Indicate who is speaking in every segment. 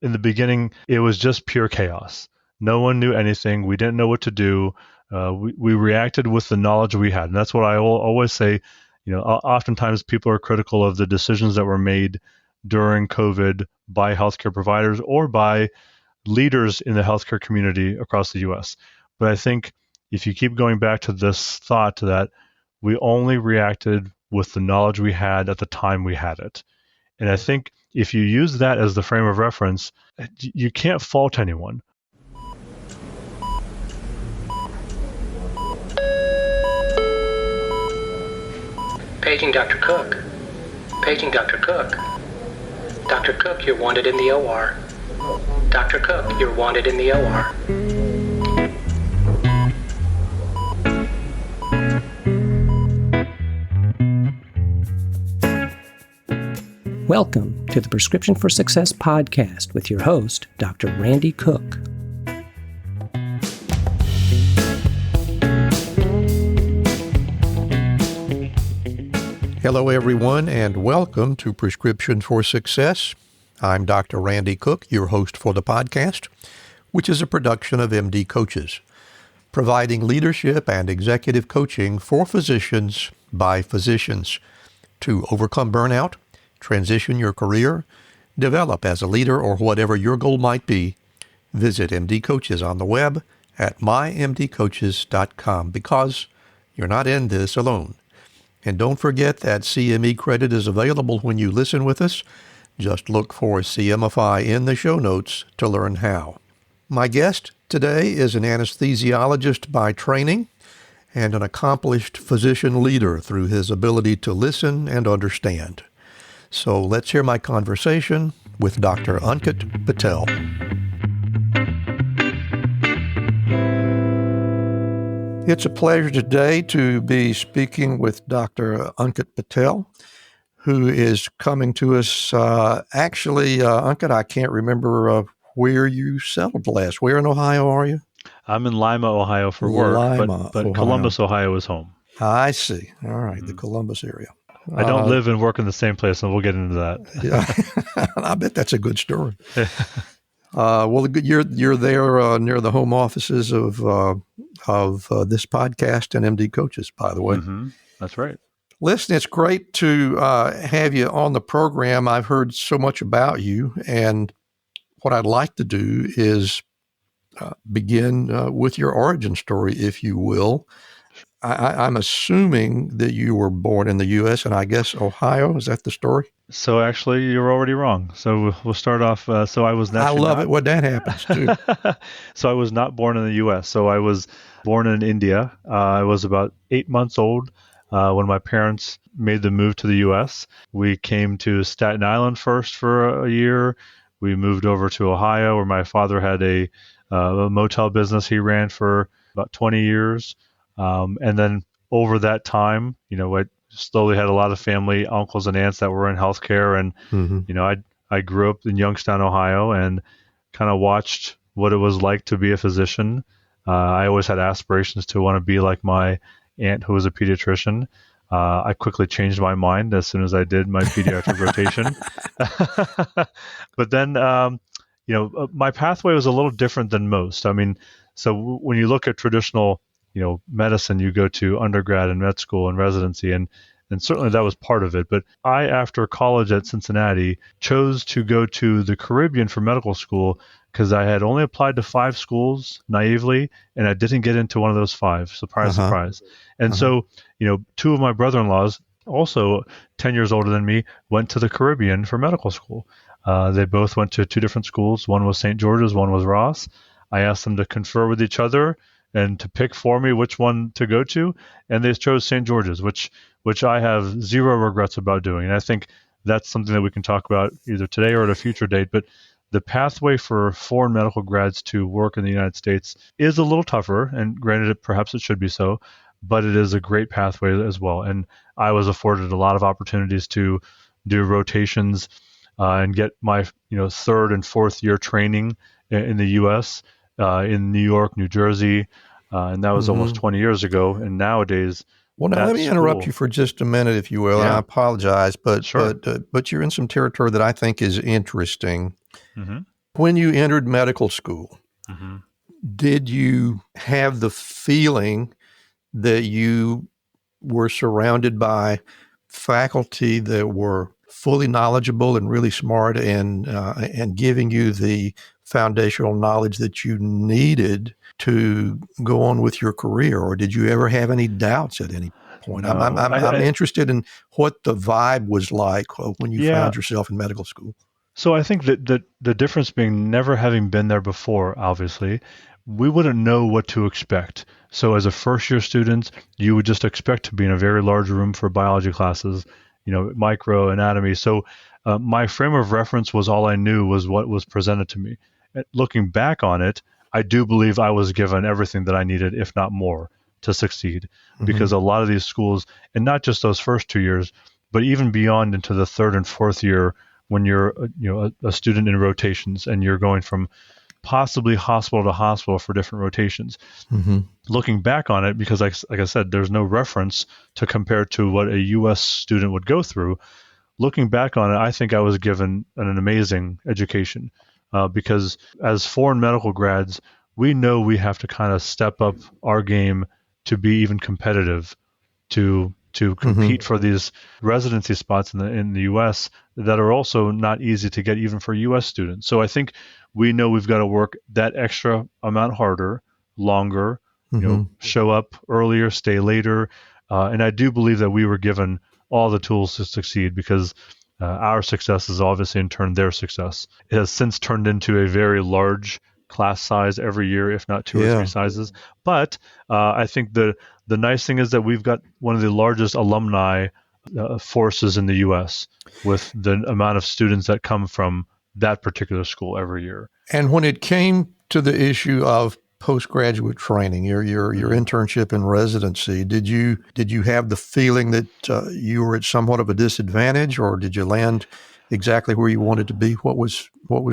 Speaker 1: in the beginning, it was just pure chaos. No one knew anything. We didn't know what to do. We reacted with the knowledge we had. And that's what I always say. Oftentimes people are critical of the decisions that were made during COVID by healthcare providers or by leaders in the healthcare community across the US. But I think if you keep going back to this thought that we only reacted with the knowledge we had at the time we had it. And I think if you use that as the frame of reference, you can't fault anyone.
Speaker 2: Paging Dr. Cook. Paging Dr. Cook. Dr. Cook, you're wanted in the OR. Dr. Cook, you're wanted in the OR.
Speaker 3: Welcome to the Prescription for Success podcast with your host, Dr. Randy Cook.
Speaker 4: Hello, everyone, and welcome to Prescription for Success. I'm Dr. Randy Cook, your host for the podcast, which is a production of MD Coaches, providing leadership and executive coaching for physicians by physicians to overcome burnout, transition your career, develop as a leader, or whatever your goal might be. Visit MD Coaches on the web at mymdcoaches.com because you're not in this alone. And don't forget that CME credit is available when you listen with us. Just look for CMFI in the show notes to learn how. My guest today is an anesthesiologist by training and an accomplished physician leader through his ability to listen and understand. So let's hear my conversation with Dr. Ankit Patel. It's a pleasure today to be speaking with Dr. Ankit Patel, who is coming to us. Ankit, I can't remember where you settled last. Where in Ohio are you?
Speaker 1: I'm in Lima, Ohio for work, but
Speaker 4: Ohio.
Speaker 1: Columbus, Ohio is home.
Speaker 4: I see. All right, the Columbus area.
Speaker 1: I don't live and work in the same place, and we'll get into that.
Speaker 4: Yeah, I bet that's a good story. Well, you're there near the home offices of this podcast and MD Coaches, by the way.
Speaker 1: Mm-hmm. That's right.
Speaker 4: Listen, it's great to have you on the program. I've heard so much about you, and what I'd like to do is begin with your origin story, if you will. I'm assuming that you were born in the U.S. and I guess Ohio. Is that the story?
Speaker 1: So actually, you're already wrong. So we'll start off. So I was
Speaker 4: I love it when that happens too.
Speaker 1: So I was not born in the U.S. So I was born in India. I was about 8 months old when my parents made the move to the U.S. We came to Staten Island first for a year. We moved over to Ohio, where my father had a motel business he ran for about 20 years. And then over that time, I slowly had a lot of family, uncles and aunts that were in healthcare. And, I grew up in Youngstown, Ohio, and kind of watched what it was like to be a physician. I always had aspirations to want to be like my aunt who was a pediatrician. I quickly changed my mind as soon as I did my pediatric rotation. But then, my pathway was a little different than most. I mean, so when you look at traditional medicine, you go to undergrad and med school and residency, and certainly that was part of it. But I, after college at Cincinnati, chose to go to the Caribbean for medical school because I had only applied to 5 schools naively, and I didn't get into one of those 5. Surprise, surprise. And so, 2 of my brother-in-laws, also 10 years older than me, went to the Caribbean for medical school. They both went to 2 different schools. One was St. George's, one was Ross. I asked them to confer with each other and to pick for me which one to go to, and they chose St. George's, which I have zero regrets about doing. And I think that's something that we can talk about either today or at a future date. But the pathway for foreign medical grads to work in the United States is a little tougher, and granted, perhaps it should be so, but it is a great pathway as well. And I was afforded a lot of opportunities to do rotations and get my 3rd and 4th year training in the U.S., in New York, New Jersey, and that was almost 20 years ago. And nowadays,
Speaker 4: well, now let me interrupt you for just a minute, if you will. Yeah. And I apologize, but
Speaker 1: sure.
Speaker 4: but you're in some territory that I think is interesting. Mm-hmm. When you entered medical school,
Speaker 1: Mm-hmm.
Speaker 4: did you have the feeling that you were surrounded by faculty that were fully knowledgeable and really smart and giving you the foundational knowledge that you needed to go on with your career, or did you ever have any doubts at any point?
Speaker 1: No,
Speaker 4: I'm interested in what the vibe was like when you
Speaker 1: yeah.
Speaker 4: found yourself in medical school.
Speaker 1: So I think that the difference being never having been there before, obviously, we wouldn't know what to expect. So as a first year student, you would just expect to be in a very large room for biology classes, micro anatomy. So my frame of reference was all I knew was what was presented to me. Looking back on it, I do believe I was given everything that I needed, if not more, to succeed. Because a lot of these schools, and not just those first 2 years, but even beyond into the third and fourth year, when you're a student in rotations and you're going from possibly hospital to hospital for different rotations.
Speaker 4: Mm-hmm.
Speaker 1: Looking back on it, because like I said, there's no reference to compare to what a U.S. student would go through. Looking back on it, I think I was given an amazing education because as foreign medical grads, we know we have to kind of step up our game to be even competitive to compete for these residency spots in the U.S. that are also not easy to get even for U.S. students. So I think we know we've got to work that extra amount harder, longer, show up earlier, stay later. And I do believe that we were given all the tools to succeed because our success is obviously in turn their success. It has since turned into a very large class size every year, if not two or three sizes. But I think the nice thing is that we've got one of the largest alumni forces in the U.S. with the amount of students that come from that particular school every year.
Speaker 4: And when it came to the issue of postgraduate training, your internship and residency, did you have the feeling that you were at somewhat of a disadvantage, or did you land exactly where you wanted to be? What was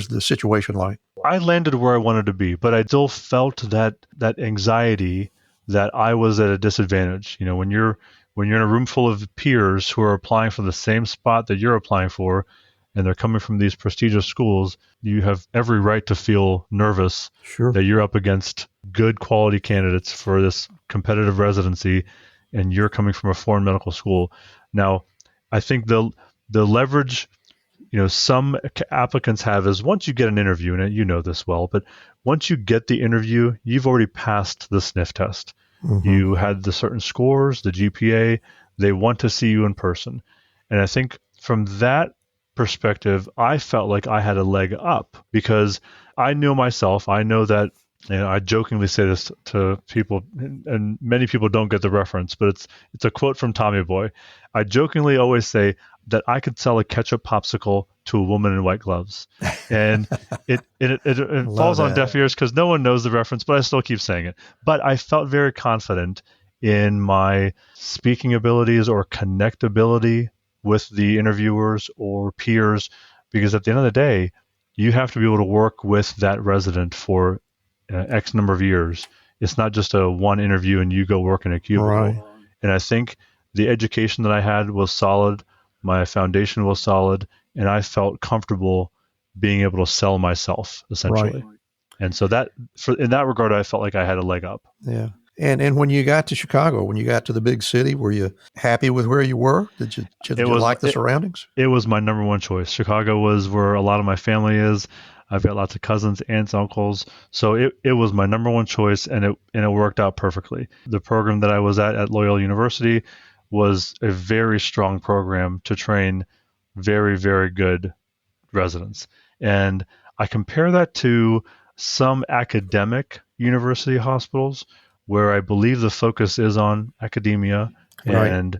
Speaker 4: the situation like?
Speaker 1: I landed where I wanted to be, but I still felt that anxiety that I was at a disadvantage. When you're in a room full of peers who are applying for the same spot that you're applying for, and they're coming from these prestigious schools, you have every right to feel nervous that you're up against good quality candidates for this competitive residency, and you're coming from a foreign medical school. Now, I think the leverage some applicants have is once you get an interview, and you know this well, but once you get the interview, you've already passed the sniff test. You had the certain scores, the GPA, they want to see you in person. And I think from that perspective, I felt like I had a leg up because I knew myself. I know that, I jokingly say this to people, and many people don't get the reference, but it's a quote from Tommy Boy. I jokingly always say that I could sell a ketchup popsicle to a woman in white gloves. And it falls on deaf ears because no one knows the reference, but I still keep saying it. But I felt very confident in my speaking abilities or connectability with the interviewers or peers, because at the end of the day, you have to be able to work with that resident for X number of years. It's not just a one interview and you go work in a cubicle. Right. And I think the education that I had was solid. My foundation was solid, and I felt comfortable being able to sell myself essentially. Right. And so in that regard, I felt like I had a leg up.
Speaker 4: Yeah. And when you got to Chicago, when you got to the big city, were you happy with where you were? Did you like the surroundings?
Speaker 1: It was my number one choice. Chicago was where a lot of my family is. I've got lots of cousins, aunts, uncles. So it was my number one choice, and it worked out perfectly. The program that I was at Loyola University was a very strong program to train very, very good residents. And I compare that to some academic university hospitals where I believe the focus is on academia and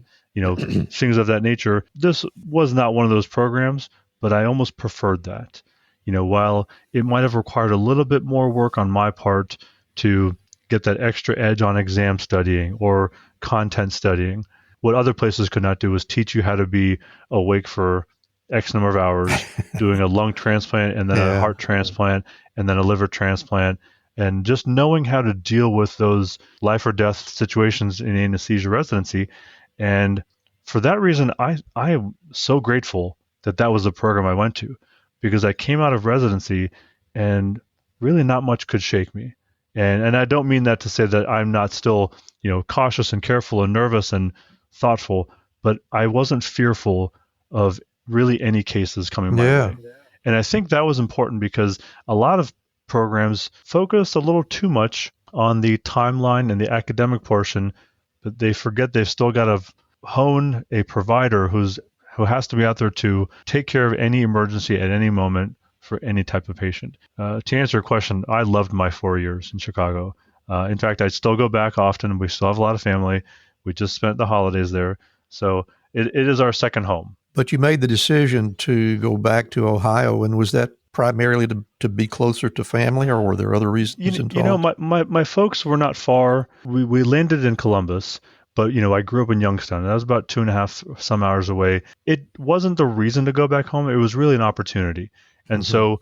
Speaker 1: things of that nature. This was not one of those programs, but I almost preferred that. While it might have required a little bit more work on my part to get that extra edge on exam studying or content studying, what other places could not do was teach you how to be awake for X number of hours, doing a lung transplant and then a heart transplant and then a liver transplant, and just knowing how to deal with those life or death situations in anesthesia residency. And for that reason, I am so grateful that was the program I went to, because I came out of residency and really not much could shake me. And I don't mean that to say that I'm not still, cautious and careful and nervous and thoughtful, but I wasn't fearful of really any cases coming my way. And I think that was important because a lot of programs focus a little too much on the timeline and the academic portion, but they forget they've still got to hone a provider who has to be out there to take care of any emergency at any moment for any type of patient. To answer your question, I loved my 4 years in Chicago. In fact, I still go back often. We still have a lot of family. We just spent the holidays there. So it is our second home.
Speaker 4: But you made the decision to go back to Ohio, and was that primarily to be closer to family, or were there other reasons involved?
Speaker 1: My folks were not far. We landed in Columbus, but, I grew up in Youngstown. That was about 2.5 some hours away. It wasn't the reason to go back home. It was really an opportunity. And so,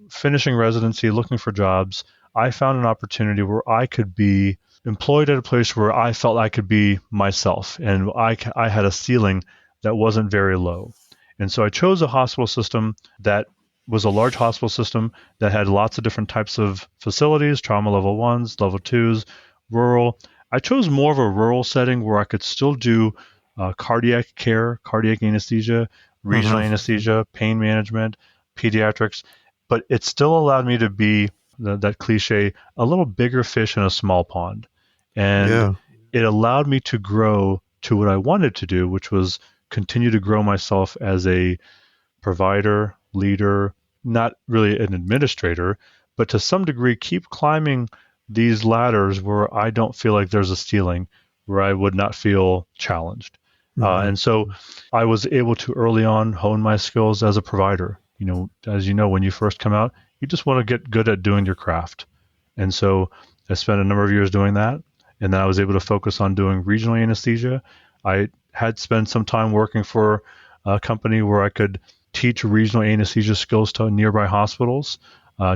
Speaker 1: finishing residency, looking for jobs, I found an opportunity where I could be employed at a place where I felt I could be myself, and I had a ceiling that wasn't very low. And so I chose a hospital system that was a large hospital system that had lots of different types of facilities, trauma level 1s, level 2s, rural. I chose more of a rural setting where I could still do cardiac care, cardiac anesthesia, regional anesthesia, pain management, pediatrics, but it still allowed me to be that cliche, a little bigger fish in a small pond. And it allowed me to grow to what I wanted to do, which was continue to grow myself as a provider, leader, not really an administrator, but to some degree keep climbing these ladders where I don't feel like there's a ceiling, where I would not feel challenged. And so I was able to early on hone my skills as a provider. As you know, when you first come out, you just want to get good at doing your craft. And so I spent a number of years doing that. And then I was able to focus on doing regional anesthesia. I had spent some time working for a company where I could teach regional anesthesia skills to nearby hospitals,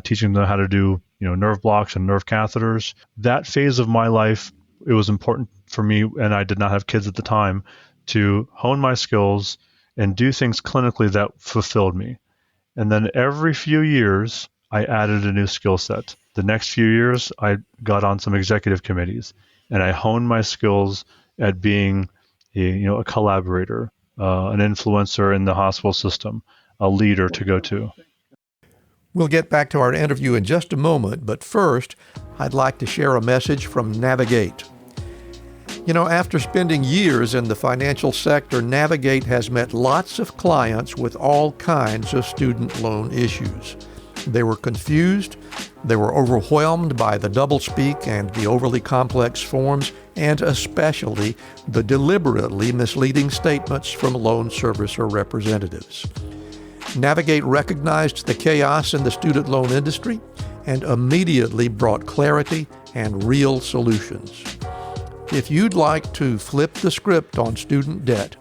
Speaker 1: teaching them how to do, nerve blocks and nerve catheters. That phase of my life, it was important for me, and I did not have kids at the time, to hone my skills and do things clinically that fulfilled me. And then every few years, I added a new skill set. The next few years, I got on some executive committees, and I honed my skills at being a collaborator, an influencer in the hospital system, a leader to go to.
Speaker 4: We'll get back to our interview in just a moment, but first, I'd like to share a message from Navigate. After spending years in the financial sector, Navigate has met lots of clients with all kinds of student loan issues. They were confused, they were overwhelmed by the doublespeak and the overly complex forms, and especially the deliberately misleading statements from loan servicer representatives. Navigate recognized the chaos in the student loan industry and immediately brought clarity and real solutions. If you'd like to flip the script on student debt,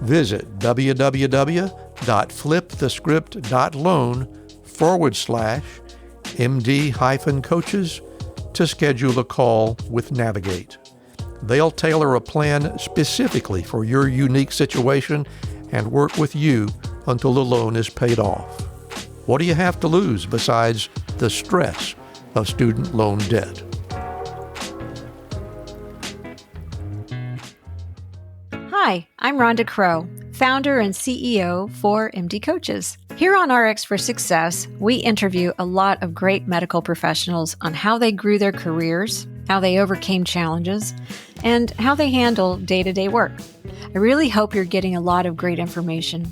Speaker 4: visit www.flipthescript.loan/MD-coaches to schedule a call with Navigate. They'll tailor a plan specifically for your unique situation and work with you until the loan is paid off. What do you have to lose besides the stress of student loan debt?
Speaker 5: Hi, I'm Rhonda Crow, founder and CEO for MD Coaches. Here on RX for Success, we interview a lot of great medical professionals on how they grew their careers, how they overcame challenges, and how they handle day-to-day work. I really hope you're getting a lot of great information.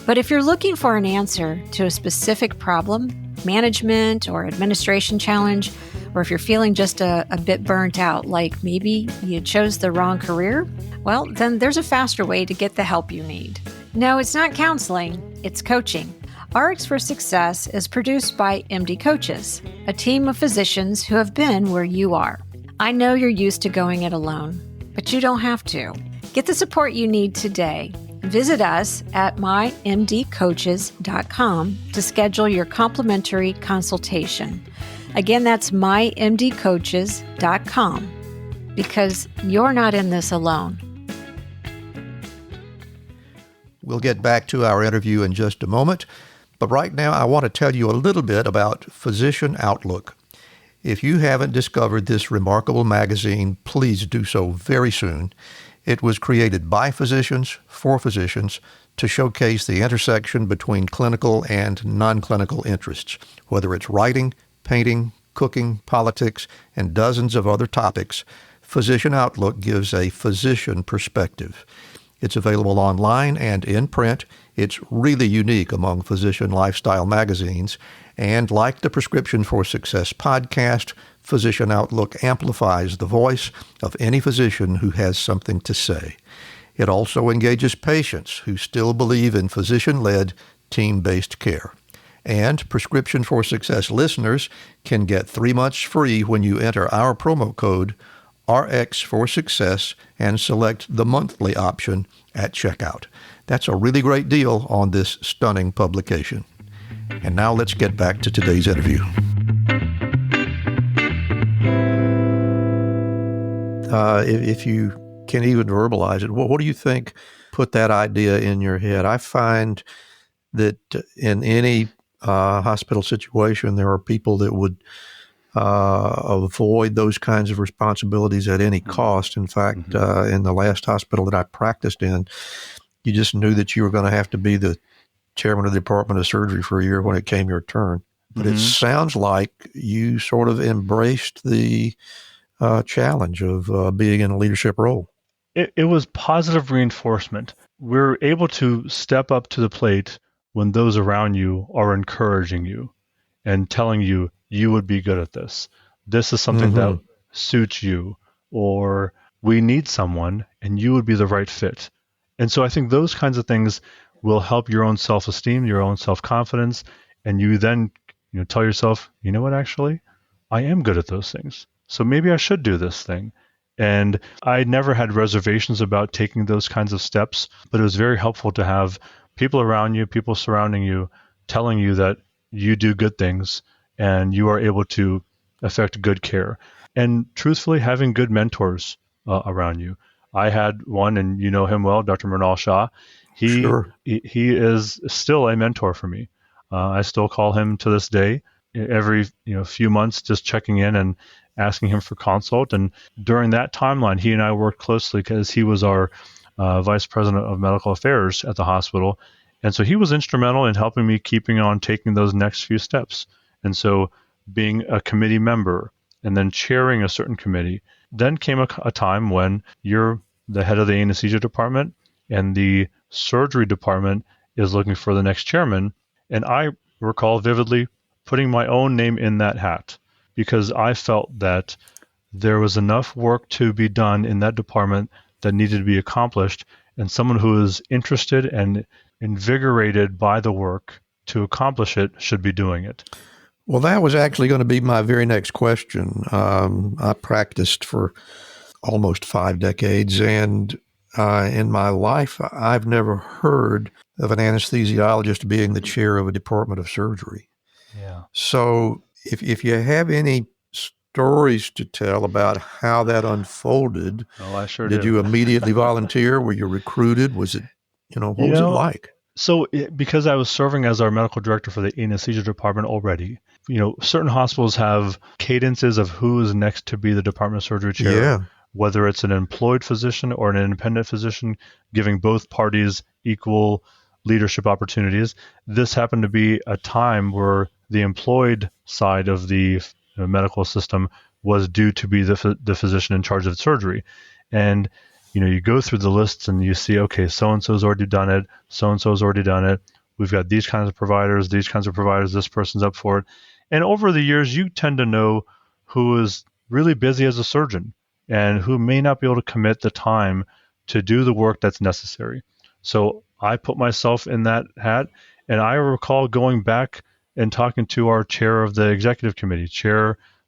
Speaker 5: But if you're looking for an answer to a specific problem, management or administration challenge, or if you're feeling just a bit burnt out, like maybe you chose the wrong career, well, then there's a faster way to get the help you need. No, it's not counseling, it's coaching. RX for Success is produced by MD Coaches, a team of physicians who have been where you are. I know you're used to going it alone, but you don't have to. Get the support you need today. Visit us at mymdcoaches.com to schedule your complimentary consultation. Again, that's mymdcoaches.com, because you're not in this alone.
Speaker 4: We'll get back to our interview in just a moment. But right now, I want to tell you a little bit about Physician Outlook. If you haven't discovered this remarkable magazine, please do so very soon. It was created by physicians, for physicians, to showcase the intersection between clinical and non-clinical interests. Whether it's writing, painting, cooking, politics, and dozens of other topics, Physician Outlook gives a physician perspective. It's available online and in print. It's really unique among physician lifestyle magazines. And like the Prescription for Success podcast, Physician Outlook amplifies the voice of any physician who has something to say. It also engages patients who still believe in physician-led, team-based care. And Prescription for Success listeners can get 3 months free when you enter our promo code RX for Success and select the monthly option at checkout. That's a really great deal on this stunning publication. And now let's get back to today's interview. If you can even verbalize it, what do you think put that idea in your head? I find that in any hospital situation, there are people that would avoid those kinds of responsibilities at any cost. In fact, in the last hospital that I practiced in, you just knew that you were going to have to be the chairman of the Department of Surgery for a year when it came your turn. But it sounds like you sort of embraced the challenge of being in a leadership role.
Speaker 1: It was positive reinforcement. We're able to step up to the plate when those around you are encouraging you and telling you, you would be good at this. This is something that suits you, or we need someone and you would be the right fit. And so I think those kinds of things will help your own self-esteem, your own self-confidence, and you then tell yourself, you know what, actually, I am good at those things. So maybe I should do this thing. And I never had reservations about taking those kinds of steps, but it was very helpful to have people around you, people surrounding you, telling you that you do good things and you are able to affect good care. And truthfully, having good mentors around you. I had one, and you know him well, Dr. Mrinal Shah. He is still a mentor for me. I still call him to this day, every few months, just checking in and asking him for consult. And during that timeline, he and I worked closely because he was our vice president of medical affairs at the hospital. And so he was instrumental in helping me keeping on taking those next few steps. And so being a committee member and then chairing a certain committee, then came a time when you're the head of the anesthesia department and the surgery department is looking for the next chairman. And I recall vividly putting my own name in that hat because I felt that there was enough work to be done in that department that needed to be accomplished, and someone who is interested and invigorated by the work to accomplish it should be doing it.
Speaker 4: Well, that was actually going to be my very next question. I practiced for almost 5 decades, and in my life, I've never heard of an anesthesiologist being the chair of a department of surgery.
Speaker 1: Yeah.
Speaker 4: So if you have any stories to tell about how that unfolded,
Speaker 1: I sure
Speaker 4: did
Speaker 1: do.
Speaker 4: you immediately volunteer? Were you recruited? Was it, what was it like?
Speaker 1: So because I was serving as our medical director for the anesthesia department already, certain hospitals have cadences of who is next to be the department of surgery chair, whether it's an employed physician or an independent physician, giving both parties equal leadership opportunities. This happened to be a time where the employed side of the medical system was due to be the physician in charge of surgery. And you go through the lists and you see, okay, so-and-so's already done it, so-and-so's already done it. We've got these kinds of providers, this person's up for it. And over the years, you tend to know who is really busy as a surgeon and who may not be able to commit the time to do the work that's necessary. So I put myself in that hat, and I recall going back and talking to our chair of the executive committee,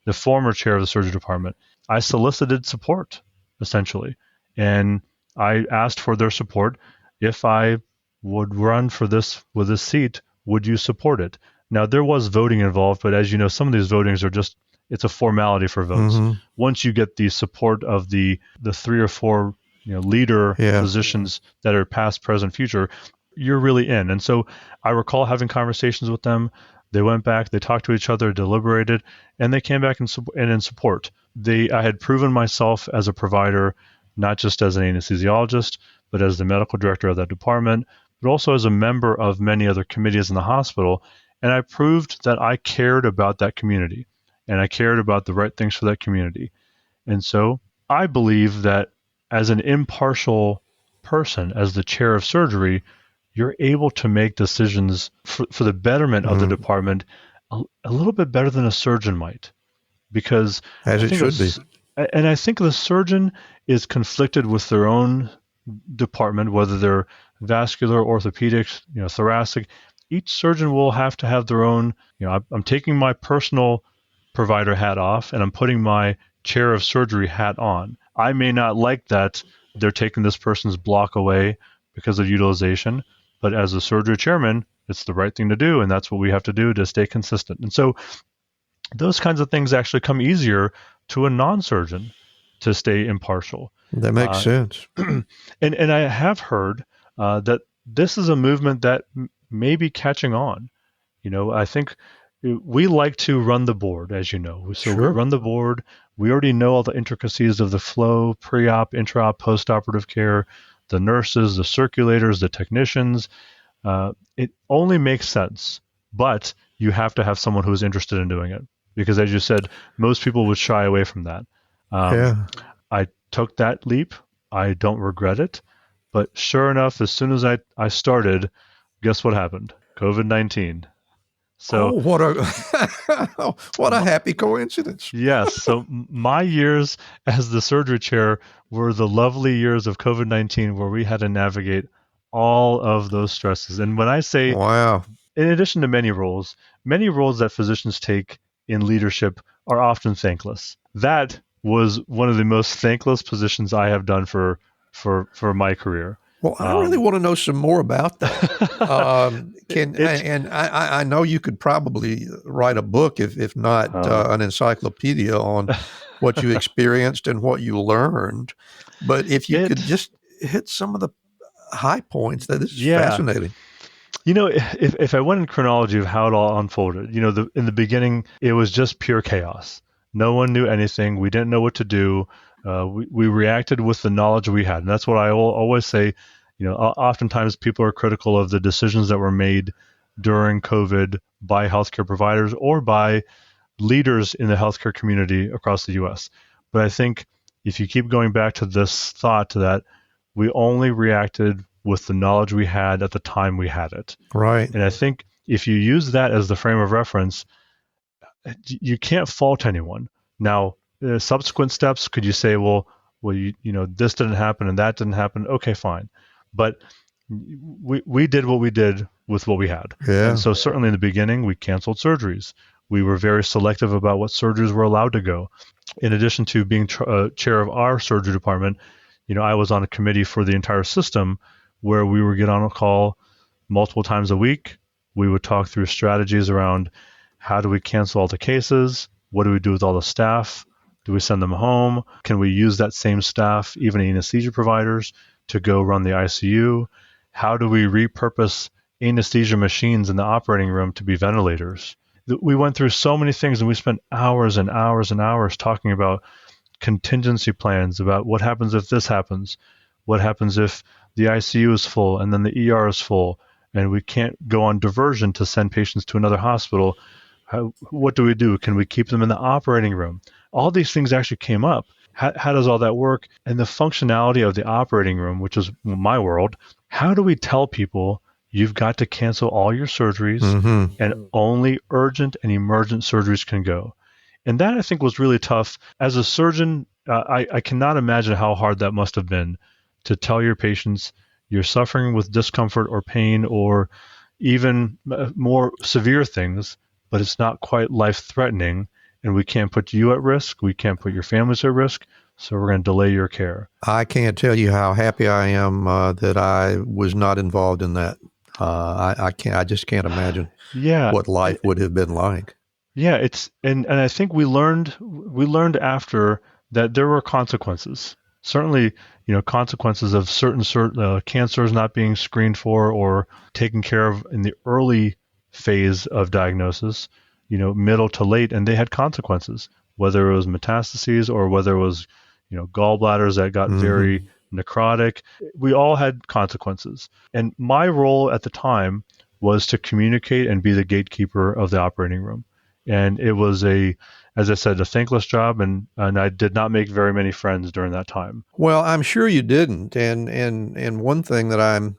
Speaker 1: the former chair of the surgery department. I solicited support, essentially. And I asked for their support. If I would run for this with this seat, would you support it? Now, there was voting involved, but as you know, some of these votings are it's a formality for votes. Once you get the support of the 3 or 4 leader physicians that are past, present, future, you're really in. And so I recall having conversations with them. They went back, they talked to each other, deliberated, and they came back in support. I had proven myself as a provider, not just as an anesthesiologist, but as the medical director of that department, but also as a member of many other committees in the hospital. And I proved that I cared about that community and I cared about the right things for that community. And so I believe that as an impartial person, as the chair of surgery, you're able to make decisions for the betterment of the department a little bit better than a surgeon might. Because
Speaker 4: As it should be.
Speaker 1: And I think the surgeon is conflicted with their own department, whether they're vascular, orthopedics, thoracic. Each surgeon will have to have their own, I'm taking my personal provider hat off and I'm putting my chair of surgery hat on. I may not like that they're taking this person's block away because of utilization, but as a surgery chairman, it's the right thing to do, and that's what we have to do to stay consistent. And so those kinds of things actually come easier to a non-surgeon to stay impartial.
Speaker 4: That makes sense.
Speaker 1: And I have heard that this is a movement that may be catching on. I think we like to run the board, as you know. So we run the board. We already know all the intricacies of the flow, pre-op, intra-op, post-operative care, the nurses, the circulators, the technicians. It only makes sense, but you have to have someone who is interested in doing it. Because as you said, most people would shy away from that. I took that leap. I don't regret it. But sure enough, as soon as I started, guess what happened? COVID-19. So
Speaker 4: what a happy coincidence.
Speaker 1: Yes. So my years as the surgery chair were the lovely years of COVID-19 where we had to navigate all of those stresses. And when I say,
Speaker 4: wow,
Speaker 1: in addition to many roles that physicians take in leadership are often thankless. That was one of the most thankless positions I have done for my career.
Speaker 4: Well, I really want to know some more about that. I know you could probably write a book, if not an encyclopedia on what you experienced and what you learned. But if you could just hit some of the high points, this is fascinating.
Speaker 1: If I went in chronology of how it all unfolded, in the beginning, it was just pure chaos. No one knew anything. We didn't know what to do. We reacted with the knowledge we had. And that's what I always say. Oftentimes people are critical of the decisions that were made during COVID by healthcare providers or by leaders in the healthcare community across the U.S. But I think if you keep going back to this thought that we only reacted with the knowledge we had at the time we had it.
Speaker 4: Right.
Speaker 1: And I think if you use that as the frame of reference, you can't fault anyone. Now, subsequent steps, could you say, well, this didn't happen and that didn't happen? Okay, fine. But we did what we did with what we had.
Speaker 4: Yeah.
Speaker 1: And so certainly in the beginning, we canceled surgeries. We were very selective about what surgeries were allowed to go. In addition to being chair of our surgery department, I was on a committee for the entire system where we would get on a call multiple times a week. We would talk through strategies around how do we cancel all the cases? What do we do with all the staff? Do we send them home? Can we use that same staff, even anesthesia providers, to go run the ICU? How do we repurpose anesthesia machines in the operating room to be ventilators? We went through so many things and we spent hours and hours and hours talking about contingency plans, about what happens if this happens, what happens if the ICU is full and then the ER is full and we can't go on diversion to send patients to another hospital. What do we do? Can we keep them in the operating room? All these things actually came up. How does all that work? And the functionality of the operating room, which is my world, how do we tell people you've got to cancel all your surgeries and only urgent and emergent surgeries can go? And that, I think, was really tough. As a surgeon, I cannot imagine how hard that must have been to tell your patients you're suffering with discomfort or pain or even more severe things, but it's not quite life-threatening, and we can't put you at risk. We can't put your families at risk, so we're going to delay your care.
Speaker 4: I can't tell you how happy I am that I was not involved in that. I just can't imagine what life would have been like.
Speaker 1: Yeah, and I think we learned after that there were consequences. certainly, consequences of certain cancers not being screened for or taken care of in the early phase of diagnosis, middle to late, and they had consequences, whether it was metastases or whether it was, gallbladders that got very necrotic. We all had consequences. And my role at the time was to communicate and be the gatekeeper of the operating room. And it was as I said, a thankless job, and I did not make very many friends during that time.
Speaker 4: Well, I'm sure you didn't. And one thing that I'm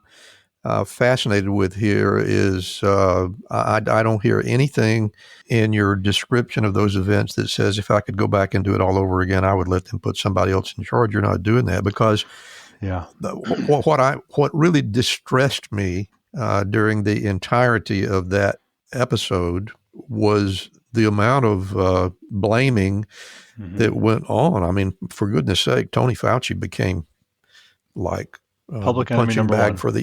Speaker 4: fascinated with here is I don't hear anything in your description of those events that says if I could go back and do it all over again, I would let them put somebody else in charge. You're not doing that because what really distressed me during the entirety of that episode was the amount of blaming that went on. I mean, for goodness sake, Tony Fauci became like
Speaker 1: public enemy
Speaker 4: punching
Speaker 1: number
Speaker 4: bag
Speaker 1: one.
Speaker 4: for the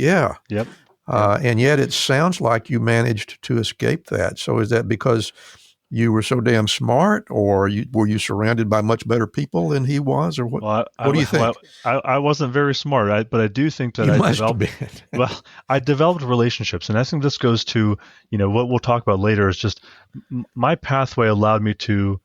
Speaker 1: Yep.
Speaker 4: And yet it sounds like you managed to escape that. So is that because you were so damn smart, or were you surrounded by much better people than he was, or what?
Speaker 1: Well,
Speaker 4: what do you think?
Speaker 1: I wasn't very smart, but I do think that I developed relationships, and I think this goes to what we'll talk about later. Is just my pathway allowed me to,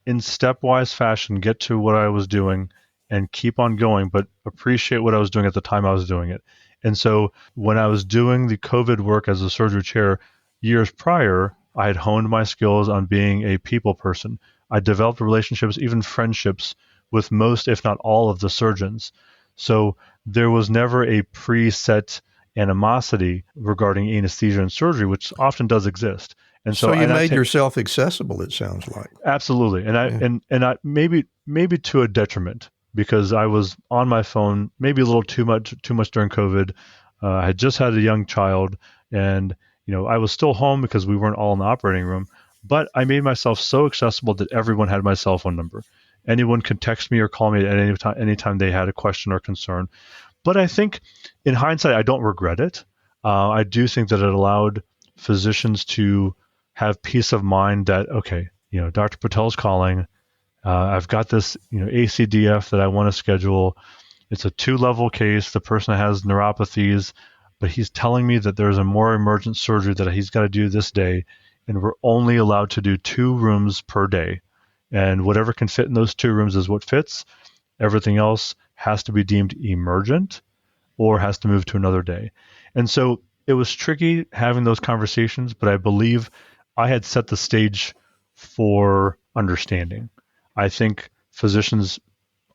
Speaker 1: in stepwise fashion, get to what I was doing and keep on going, but appreciate what I was doing at the time I was doing it. And so when I was doing the COVID work as a surgery chair years prior, I had honed my skills on being a people person. I developed relationships, even friendships, with most, if not all, of the surgeons. So there was never a preset animosity regarding anesthesia and surgery, which often does exist. And
Speaker 4: so you made yourself accessible, it sounds like.
Speaker 1: Absolutely. And I maybe to a detriment, because I was on my phone maybe a little too much during COVID. I had just had a young child, and I was still home because we weren't all in the operating room, but I made myself so accessible that everyone had my cell phone number. Anyone could text me or call me at any time they had a question or concern. But I think in hindsight, I don't regret it. I do think that it allowed physicians to have peace of mind that, okay, Dr. Patel's calling. I've got this, ACDF that I want to schedule. It's a 2-level case. The person has neuropathies, but he's telling me that there's a more emergent surgery that he's got to do this day, and we're only allowed to do 2 rooms per day. And whatever can fit in those 2 rooms is what fits. Everything else has to be deemed emergent or has to move to another day. And so it was tricky having those conversations, but I believe I had set the stage for understanding. I think physicians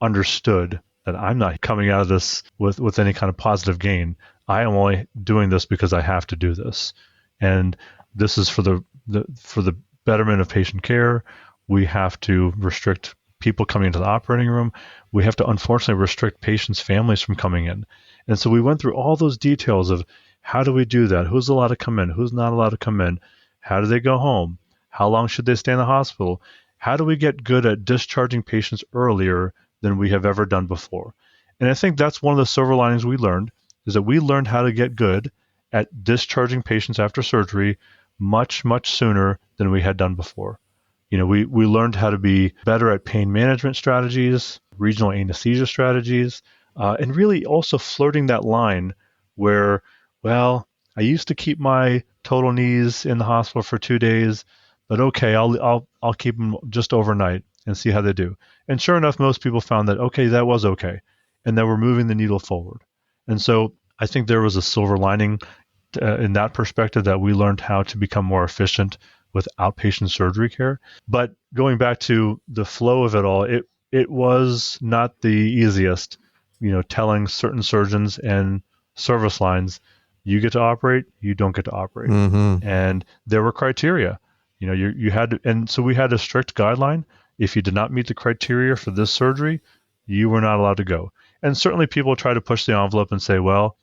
Speaker 1: understood that I'm not coming out of this with any kind of positive gain. I am only doing this because I have to do this. And this is for the betterment of patient care. We have to restrict people coming into the operating room. We have to unfortunately restrict patients' families from coming in. And so we went through all those details of how do we do that? Who's allowed to come in? Who's not allowed to come in? How do they go home? How long should they stay in the hospital? How do we get good at discharging patients earlier than we have ever done before? And I think that's one of the silver linings we learned, is that we learned how to get good at discharging patients after surgery much, much sooner than we had done before. We learned how to be better at pain management strategies, regional anesthesia strategies, and really also flirting that line where, well, I used to keep my total knees in the hospital for 2 days, but okay, I'll keep them just overnight and see how they do. And sure enough, most people found that, okay, that was okay, and that we're moving the needle forward. And so I think there was a silver lining in that perspective, that we learned how to become more efficient with outpatient surgery care. But going back to the flow of it all, it was not the easiest, telling certain surgeons and service lines, you get to operate, you don't get to operate. And there were criteria. You had to, and so we had a strict guideline. If you did not meet the criteria for this surgery, you were not allowed to go. And certainly people try to push the envelope and say, well,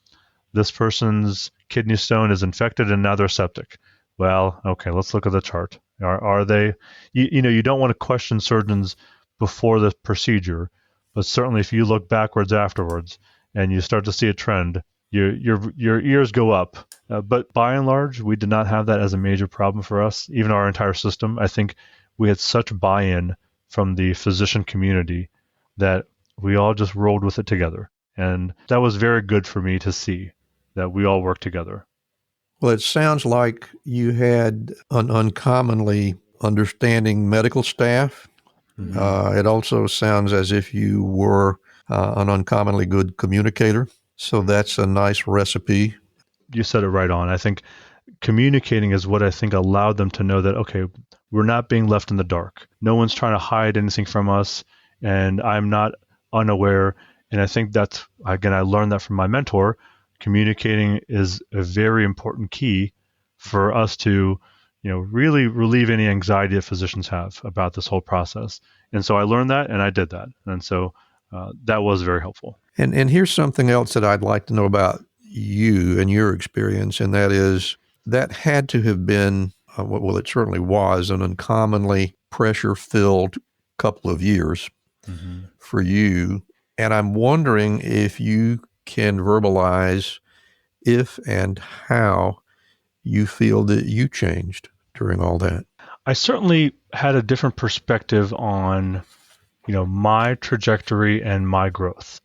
Speaker 1: this person's kidney stone is infected and now they're septic. Well, okay, let's look at the chart. Are they, you don't want to question surgeons before the procedure, but certainly if you look backwards afterwards and you start to see a trend, your ears go up. But by and large, we did not have that as a major problem for us, even our entire system. I think we had such buy-in from the physician community that we all just rolled with it together. And that was very good for me to see that we all work together.
Speaker 4: Well, it sounds like you had an uncommonly understanding medical staff. It also sounds as if you were an uncommonly good communicator. So that's a nice recipe.
Speaker 1: You said it right on. I think communicating is what I think allowed them to know that, okay, we're not being left in the dark. No one's trying to hide anything from us, and I'm not unaware. And I think that's, again, I learned that from my mentor. Communicating is a very important key for us to, really relieve any anxiety that physicians have about this whole process. And so I learned that, and I did that. And so that was very helpful.
Speaker 4: And here's something else that I'd like to know about you and your experience, and that is that had to have been, well, it certainly was an uncommonly pressure-filled couple of years for you. And I'm wondering if you can verbalize if and how you feel that you changed during all that.
Speaker 1: I certainly had a different perspective on, my trajectory and my growth.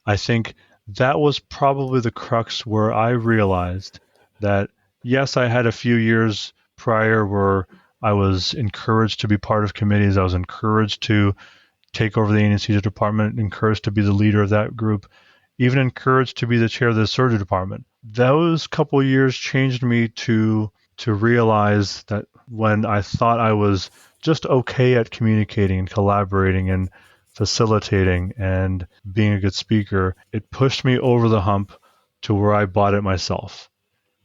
Speaker 1: I think that was probably the crux where I realized that, yes, I had a few years prior where I was encouraged to be part of committees. I was encouraged to take over the anesthesia department, encouraged to be the leader of that group, even encouraged to be the chair of the surgery department. Those couple of years changed me to realize that when I thought I was just okay at communicating and collaborating and facilitating and being a good speaker, it pushed me over the hump to where I bought it myself.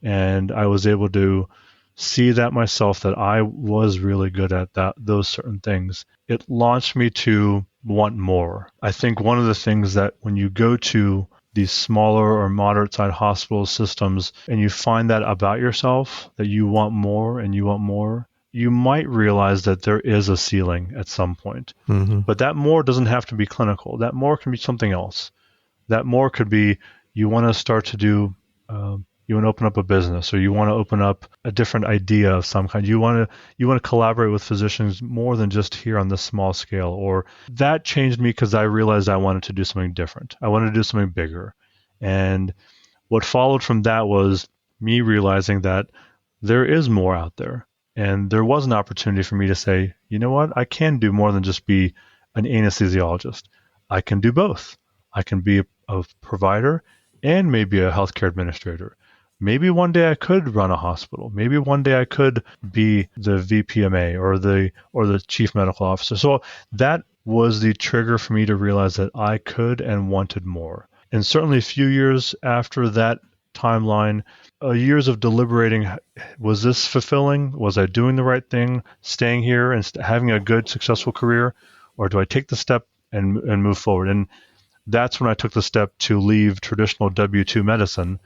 Speaker 1: And I was able to see that myself, that I was really good at those certain things. It launched me to want more. I think one of the things that when you go to these smaller or moderate sized hospital systems and you find that about yourself, that you want more and you want more, you might realize that there is a ceiling at some point. But that more doesn't have to be clinical. That more can be something else. That more could be you want to start to do, you want to open up a business, or you want to open up a different idea of some kind. You want to collaborate with physicians more than just here on this small scale. Or that changed me because I realized I wanted to do something different. I wanted to do something bigger. And what followed from that was me realizing that there is more out there. And there was an opportunity for me to say, you know what, I can do more than just be an anesthesiologist. I can do both. I can be a provider and maybe a healthcare administrator. Maybe one day I could run a hospital. Maybe one day I could be the VPMA or the chief medical officer. So that was the trigger for me to realize that I could and wanted more. And certainly a few years after that timeline, years of deliberating, was this fulfilling? Was I doing the right thing, staying here and having a good, successful career? Or do I take the step and move forward? And that's when I took the step to leave traditional W-2 medicine.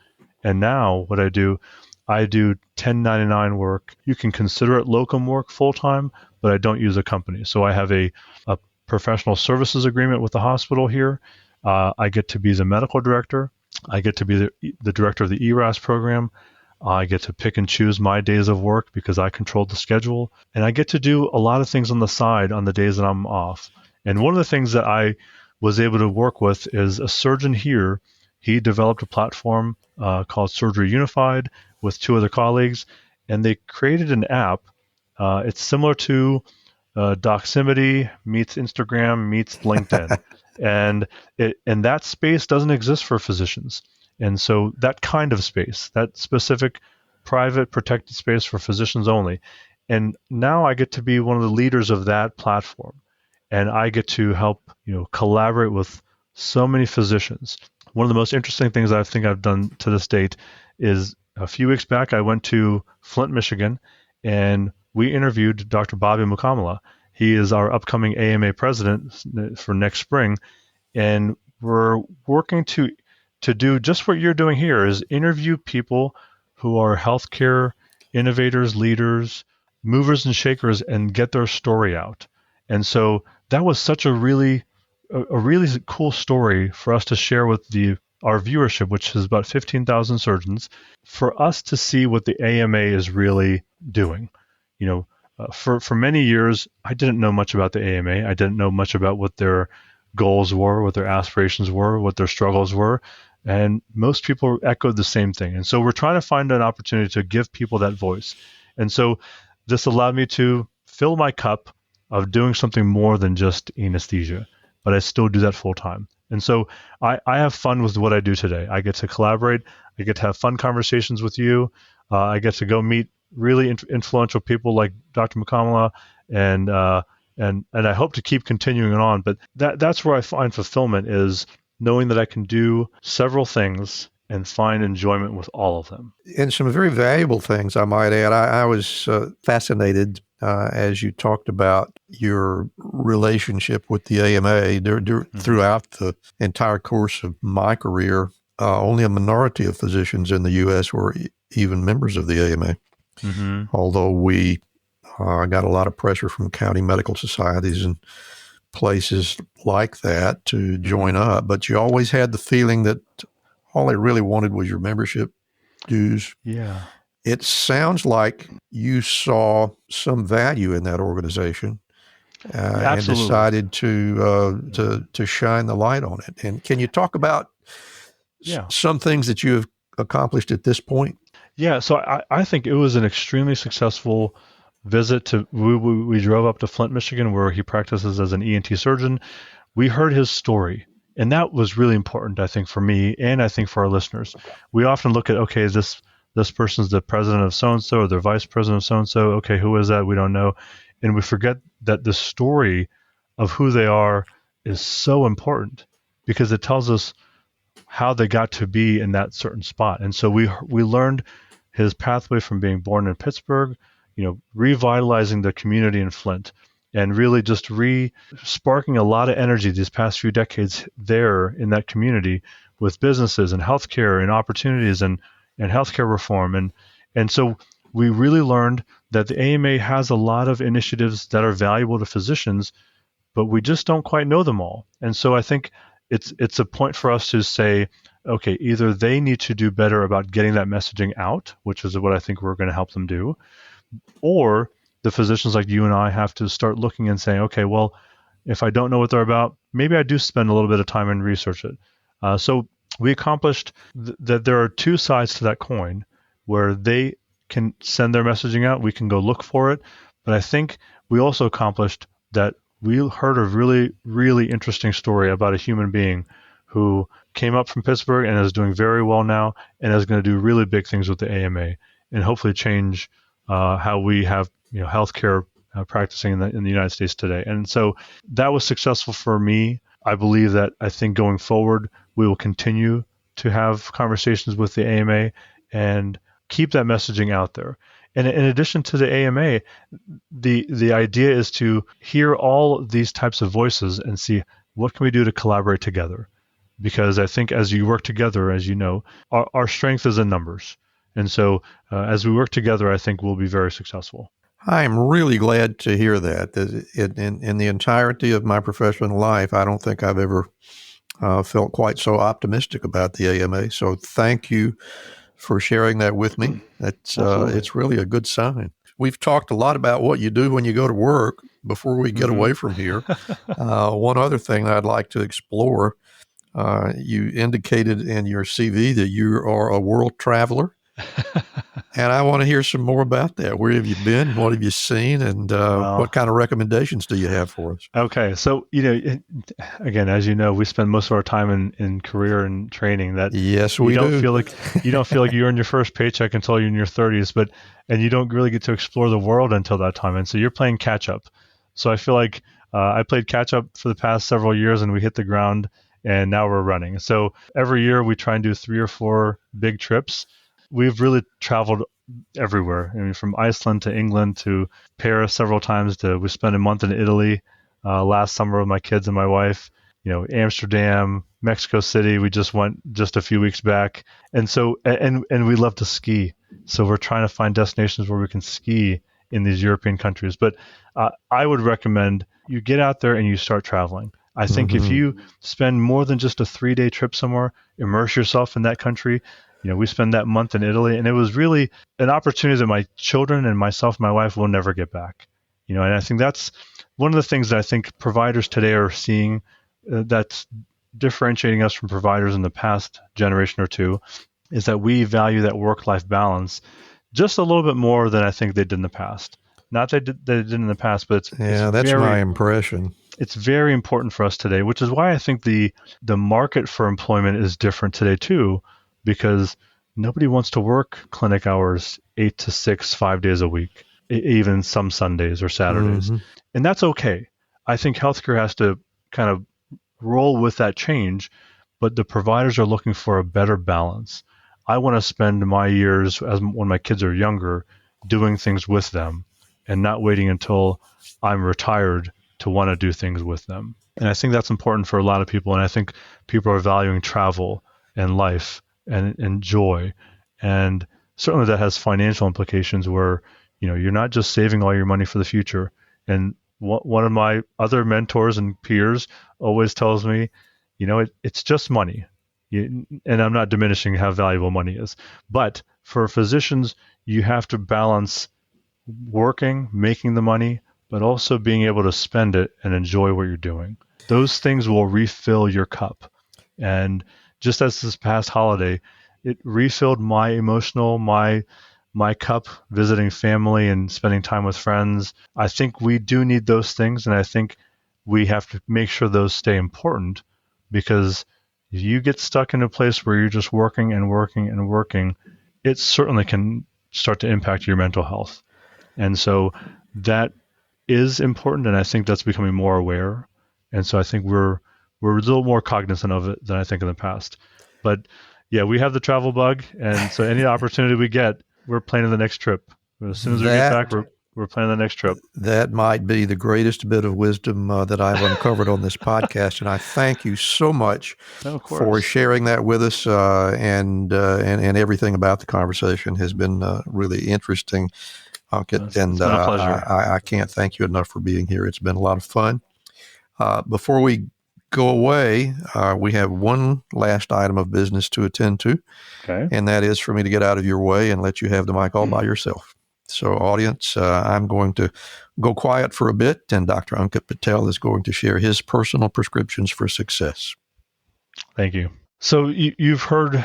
Speaker 1: And now what I do 1099 work. You can consider it locum work full-time, but I don't use a company. So I have a professional services agreement with the hospital here. I get to be the medical director. I get to be the director of the ERAS program. I get to pick and choose my days of work because I control the schedule. And I get to do a lot of things on the side on the days that I'm off. And one of the things that I was able to work with is a surgeon here. He developed a platform called Surgery Unified with two other colleagues, and they created an app. It's similar to Doximity meets Instagram meets LinkedIn. And that space doesn't exist for physicians. And so that kind of space, that specific private protected space for physicians only. And now I get to be one of the leaders of that platform. And I get to help, collaborate with so many physicians. One of the most interesting things I think I've done to this date is a few weeks back, I went to Flint, Michigan, and we interviewed Dr. Bobby Mukamala. He is our upcoming AMA president for next spring, and we're working to do just what you're doing here, is interview people who are healthcare innovators, leaders, movers and shakers, and get their story out. And so that was such a really cool story for us to share with our viewership, which is about 15,000 surgeons, for us to see what the AMA is really doing. For many years, I didn't know much about the AMA. I didn't know much about what their goals were, what their aspirations were, what their struggles were. And most people echoed the same thing. And so we're trying to find an opportunity to give people that voice. And so this allowed me to fill my cup of doing something more than just anesthesia, but I still do that full time. And so I have fun with what I do today. I get to collaborate. I get to have fun conversations with you. I get to go meet really influential people like Dr. McCamala, and I hope to keep continuing on. But that's where I find fulfillment, is knowing that I can do several things and find enjoyment with all of them.
Speaker 4: And some very valuable things, I might add. I was fascinated as you talked about your relationship with the AMA throughout the entire course of my career. Only a minority of physicians in the U.S. were even members of the AMA, although we got a lot of pressure from county medical societies and places like that to join up. But you always had the feeling that all they really wanted was your membership dues.
Speaker 1: Yeah.
Speaker 4: It sounds like you saw some value in that organization and decided to shine the light on it. And can you talk about some things that you have accomplished at this point?
Speaker 1: Yeah, so I think it was an extremely successful visit to. We drove up to Flint, Michigan, where he practices as an ENT surgeon. We heard his story, and that was really important, I think, for me, and I think for our listeners. We often look at, okay, this person's the president of so-and-so, or the vice president of so-and-so. Okay, who is that? We don't know. And we forget that the story of who they are is so important, because it tells us how they got to be in that certain spot. And so we learned his pathway from being born in Pittsburgh, revitalizing the community in Flint, and really just sparking a lot of energy these past few decades there in that community with businesses and healthcare and opportunities and healthcare reform. And so we really learned that the AMA has a lot of initiatives that are valuable to physicians, but we just don't quite know them all. And so I think it's a point for us to say, okay, either they need to do better about getting that messaging out, which is what I think we're going to help them do, or the physicians like you and I have to start looking and saying, okay, well, if I don't know what they're about, maybe I do spend a little bit of time and research it. So we accomplished that there are two sides to that coin, where they can send their messaging out, we can go look for it. But I think we also accomplished that we heard a really, really interesting story about a human being who came up from Pittsburgh and is doing very well now, and is going to do really big things with the AMA and hopefully change how we have healthcare practicing in the United States today. And so that was successful for me. I believe that I think going forward, we will continue to have conversations with the AMA and keep that messaging out there. And in addition to the AMA, the idea is to hear all these types of voices and see what can we do to collaborate together. Because I think as you work together, as you know, our strength is in numbers. And so as we work together, I think we'll be very successful.
Speaker 4: I'm really glad to hear that. In the entirety of my professional life, I don't think I've ever felt quite so optimistic about the AMA. So thank you for sharing that with me. It's really a good sign. We've talked a lot about what you do when you go to work before we get away from here. One other thing I'd like to explore, you indicated in your CV that you are a world traveler. And I want to hear some more about that. Where have you been? What have you seen? And what kind of recommendations do you have for us?
Speaker 1: Okay. So, again, as you know, we spend most of our time in career and training that
Speaker 4: yes, we do.
Speaker 1: You don't feel like you earn your first paycheck until you're in your 30s, and you don't really get to explore the world until that time. And so you're playing catch up. So I feel like I played catch up for the past several years, and we hit the ground, and now we're running. So every year we try and do 3 or 4 big trips. We've really traveled everywhere. I mean, from Iceland to England to Paris several times. We spent a month in Italy last summer with my kids and my wife. Amsterdam, Mexico City. We just went just a few weeks back, and so and we love to ski. So we're trying to find destinations where we can ski in these European countries. But I would recommend you get out there and you start traveling. I think if you spend more than just a 3-day trip somewhere, immerse yourself in that country. We spent that month in Italy, and it was really an opportunity that my children and myself, my wife, will never get back. And I think that's one of the things that I think providers today are seeing that's differentiating us from providers in the past generation or two is that we value that work-life balance just a little bit more than I think they did in the past. Not that they did in the past, but
Speaker 4: That's my impression.
Speaker 1: It's very important for us today, which is why I think the market for employment is different today too, because nobody wants to work clinic hours 8 to 6, 5 days a week, even some Sundays or Saturdays.
Speaker 4: Mm-hmm.
Speaker 1: And that's okay. I think healthcare has to kind of roll with that change, but the providers are looking for a better balance. I want to spend my years when my kids are younger doing things with them and not waiting until I'm retired to want to do things with them. And I think that's important for a lot of people. And I think people are valuing travel and life and joy. And certainly that has financial implications where, you're not just saving all your money for the future. And one of my other mentors and peers always tells me, it's just money. And I'm not diminishing how valuable money is. But for physicians, you have to balance working, making the money, but also being able to spend it and enjoy what you're doing. Those things will refill your cup. And just as this past holiday, it refilled my emotional, my cup, visiting family and spending time with friends. I think we do need those things, and I think we have to make sure those stay important, because if you get stuck in a place where you're just working and working and working, it certainly can start to impact your mental health. And so that is important, and I think that's becoming more aware. And so I think we're a little more cognizant of it than I think in the past. But yeah, we have the travel bug, and so any opportunity we get, we're planning the next trip. As soon as we get back, we're planning the next trip.
Speaker 4: That might be the greatest bit of wisdom that I've uncovered on this podcast, and I thank you so much for sharing that with us. And everything about the conversation has been really interesting, Ankit.
Speaker 1: It's been a pleasure.
Speaker 4: I can't thank you enough for being here. It's been a lot of fun. Before we go away, we have one last item of business to attend to, and that is for me to get out of your way and let you have the mic all by yourself. So, audience, I'm going to go quiet for a bit, and Dr. Ankit Patel is going to share his personal prescriptions for success.
Speaker 1: Thank you. So you've heard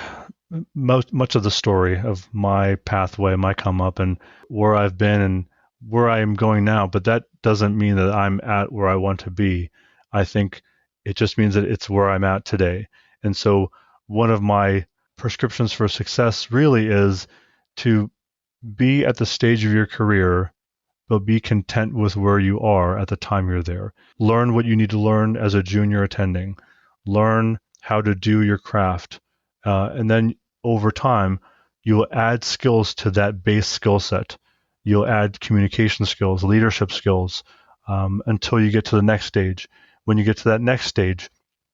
Speaker 1: much of the story of my pathway, my come up, and where I've been and where I am going now, but that doesn't mean that I'm at where I want to be. I think it just means that it's where I'm at today. And so one of my prescriptions for success really is to be at the stage of your career, but be content with where you are at the time you're there. Learn what you need to learn as a junior attending. Learn how to do your craft. And then over time, you'll add skills to that base skill set. You'll add communication skills, leadership skills, until you get to the next stage. When you get to that next stage,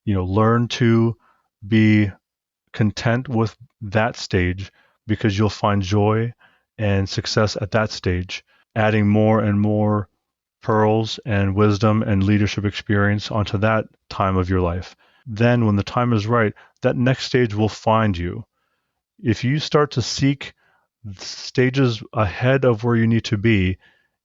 Speaker 1: learn to be content with that stage, because you'll find joy and success at that stage, adding more and more pearls and wisdom and leadership experience onto that time of your life. Then when the time is right, that next stage will find you. If you start to seek stages ahead of where you need to be,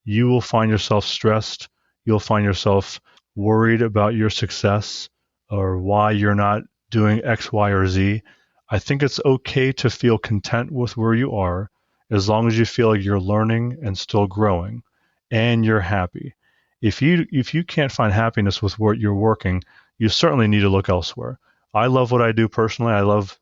Speaker 1: you will find yourself stressed. You'll find yourself worried about your success or why you're not doing X, Y, or Z. I think it's okay to feel content with where you are, as long as you feel like you're learning and still growing and you're happy. If you can't find happiness with what you're working, you certainly need to look elsewhere. I love what I do personally. I love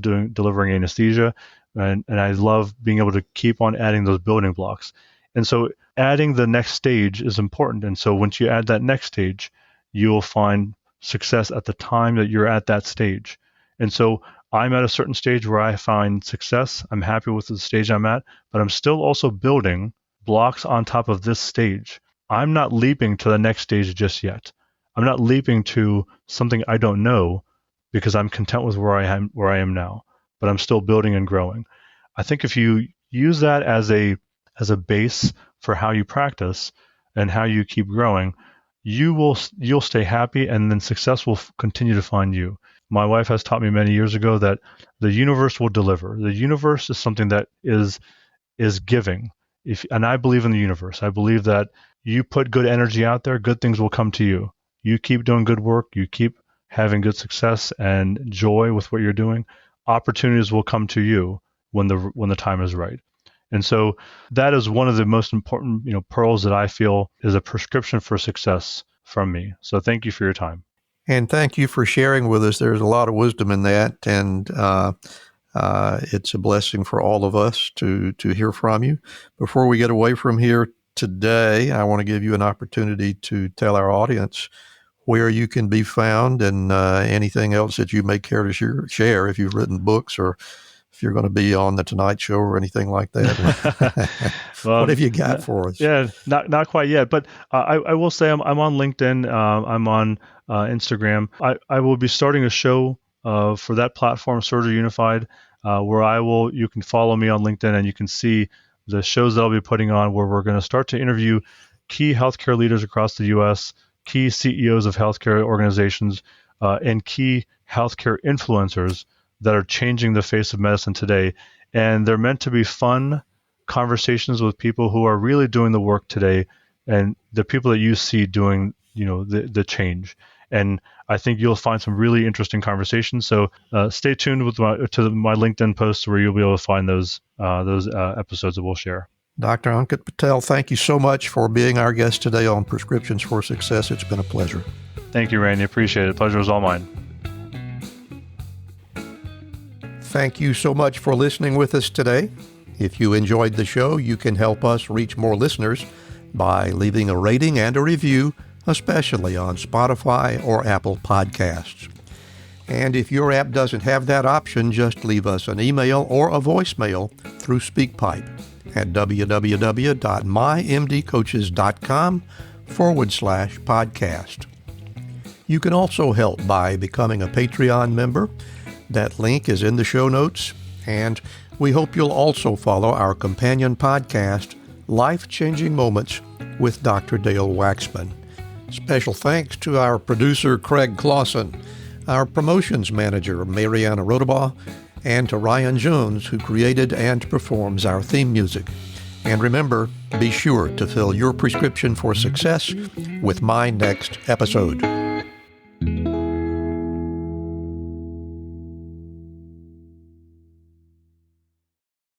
Speaker 1: delivering anesthesia, and I love being able to keep on adding those building blocks. And so adding the next stage is important. And so once you add that next stage, you will find success at the time that you're at that stage. And so I'm at a certain stage where I find success. I'm happy with the stage I'm at, but I'm still also building blocks on top of this stage. I'm not leaping to the next stage just yet. I'm not leaping to something I don't know, because I'm content with where I am now, but I'm still building and growing. I think if you use that as a base for how you practice and how you keep growing, you'll stay happy, and then success will continue to find you. My wife has taught me many years ago that the universe will deliver. The universe is something that is giving. And I believe in the universe. I believe that you put good energy out there, good things will come to you. you keep doing good work, you keep having good success and joy with what you're doing, opportunities will come to you when the time is right. And so that is one of the most important, pearls that I feel is a prescription for success from me. So thank you for your time.
Speaker 4: And thank you for sharing with us. There's a lot of wisdom in that, and it's a blessing for all of us to hear from you. Before we get away from here today, I want to give you an opportunity to tell our audience where you can be found and anything else that you may care to share if you've written books or if you're going to be on the Tonight Show or anything like that.
Speaker 1: Well,
Speaker 4: what have you got for us?
Speaker 1: Yeah, not quite yet, but I will say I'm on LinkedIn. I'm on Instagram. I will be starting a show for that platform, Surgery Unified, where you can follow me on LinkedIn and you can see the shows that I'll be putting on, where we're going to start to interview key healthcare leaders across the U.S., key CEOs of healthcare organizations, and key healthcare influencers that are changing the face of medicine today. And they're meant to be fun conversations with people who are really doing the work today and the people that you see doing, the change. And I think you'll find some really interesting conversations. So stay tuned to my LinkedIn posts where you'll be able to find those episodes that we'll share.
Speaker 4: Dr. Ankit Patel, thank you so much for being our guest today on Prescriptions for Success. It's been a pleasure.
Speaker 1: Thank you, Randy. Appreciate it. The pleasure was all mine.
Speaker 4: Thank you so much for listening with us today. If you enjoyed the show, you can help us reach more listeners by leaving a rating and a review, especially on Spotify or Apple Podcasts. And if your app doesn't have that option, just leave us an email or a voicemail through SpeakPipe at www.mymdcoaches.com/podcast. You can also help by becoming a Patreon member. That link is in the show notes, and we hope you'll also follow our companion podcast, Life-Changing Moments with Dr. Dale Waxman. Special thanks to our producer, Craig Clausen, our promotions manager, Mariana Rodabaugh, and to Ryan Jones, who created and performs our theme music. And remember, be sure to fill your prescription for success with my next episode.